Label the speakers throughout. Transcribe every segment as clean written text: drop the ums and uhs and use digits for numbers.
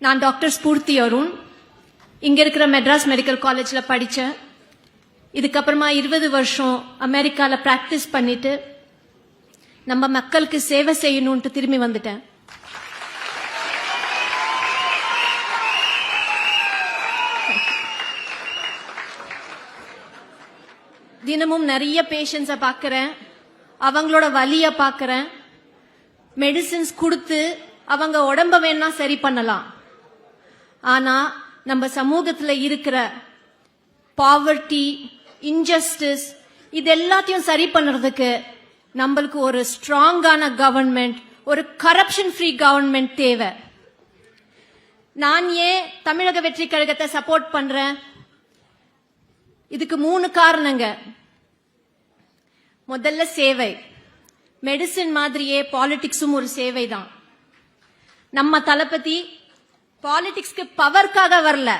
Speaker 1: நான் டாக்டர் ஸ்பூர்த்தி அருண் இங்க இருக்கிற மெட்ராஸ் மெடிக்கல் காலேஜ்ல படிச்சேன். இதுக்கப்புறமா 20 வருஷம் அமெரிக்கால பிராக்டிஸ் பண்ணிட்டு நம்ம மக்களுக்கு சேவை செய்யணும்னு திரும்பி வந்துட்டேன். தினமும் நிறைய பேஷண்ட்ஸை பார்க்கறேன், அவங்களோட வலிய பார்க்கறேன். மெடிசின்ஸ் கொடுத்து அவங்க உடம்ப வேணா சரி பண்ணலாம். ஆனா நம்ம சமூகத்துல இருக்கிற பாவர்ட்டி, இன்ஜஸ்டிஸ் இது எல்லாத்தையும் சரி பண்றதுக்கு நம்மளுக்கு ஒரு ஸ்ட்ராங்கான கவர்மெண்ட், ஒரு கரப்ஷன் ஃப்ரீ கவர்மெண்ட் தேவை. நான் ஏன் தமிழக வெற்றி கழகத்தை சப்போர்ட் பண்றேன்? இதுக்கு 3 காரணங்க. முதல்ல சேவை. மெடிசின் மாதிரியே பாலிடிக்ஸும் ஒரு சேவை தான். நம்ம தளபதி பாலிடிக்ஸ்க்கு பவர்க்காக வரல,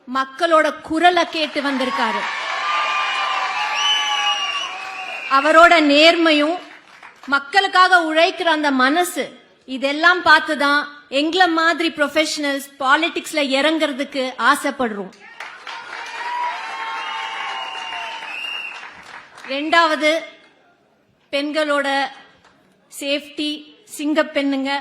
Speaker 1: மக்களோட குரலை கேட்டு வந்திருக்காரு. அவரோட நேர்மையும் மக்களுக்காக உழைக்கிற அந்த மனசு இதெல்லாம் பார்த்துதான் எங்கள மாதிரி ப்ரொஃபஷனல்ஸ் பாலிடிக்ஸ்ல இறங்குறதுக்கு ஆசைப்படுறோம். ரெண்டாவது, பெண்களோட சேஃப்டி. சிங்க பெண்ணுங்க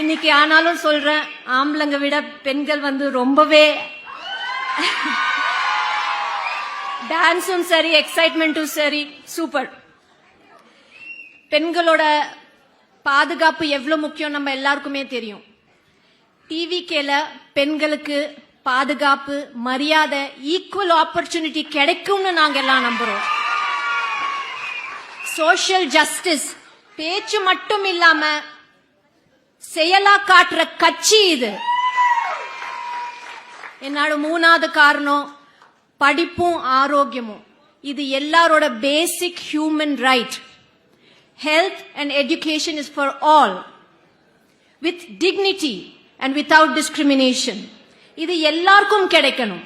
Speaker 1: இன்னைக்கு ஆனாலும் சொல்றேன், ஆம்பளைங்க விட பெண்கள் ரொம்பவே டான்ஸும் சரி, எக்ஸைட்மெண்ட்டும் சரி, சூப்பர். பெண்களோட பாதுகாப்பு எவ்வளவு முக்கியம் நம்ம எல்லாருக்குமே தெரியும். டிவிகேல பெண்களுக்கு பாதுகாப்பு, மரியாதை, ஈக்குவல் ஆப்பர்ச்சுனிட்டி கிடைக்கும்னு நாங்க எல்லாம் நம்புறோம். சோஷியல் ஜஸ்டிஸ் பேச்சு மட்டும் இல்லாம செயலா காட்டுற கட்சி இது. என்னோட 3வது காரணம் படிப்பும் ஆரோக்கியமும். இது எல்லாரோட பேசிக் human right. Health and education is for all with dignity and without discrimination. இது எல்லாருக்கும் கிடைக்கணும்.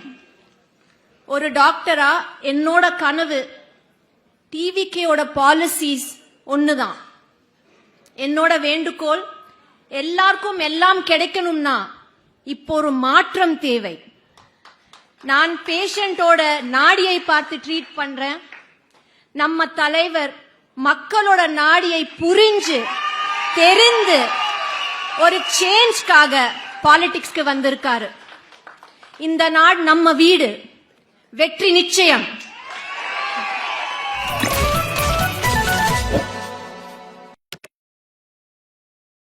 Speaker 1: ஒரு டாக்டரா என்னோட கனவு டிவிகேயோட பாலிசிஸ் ஒண்ணுதான். என்னோட வேண்டுகோள் எல்லாருக்கும் எல்லாம் கிடைக்கணும்னா இப்போ ஒரு மாற்றம் தேவை. நான் பேஷண்டோட நாடியை பார்த்து ட்ரீட் பண்றேன். நம்ம தலைவர் மக்களோட நாடியை புரிஞ்சு தெரிந்து ஒரு சேஞ்ச்காக பாலிடிக்ஸ்க்கு வந்திருக்காரு. இந்த நாடு நம்ம வீடு. வெற்றி நிச்சயம்.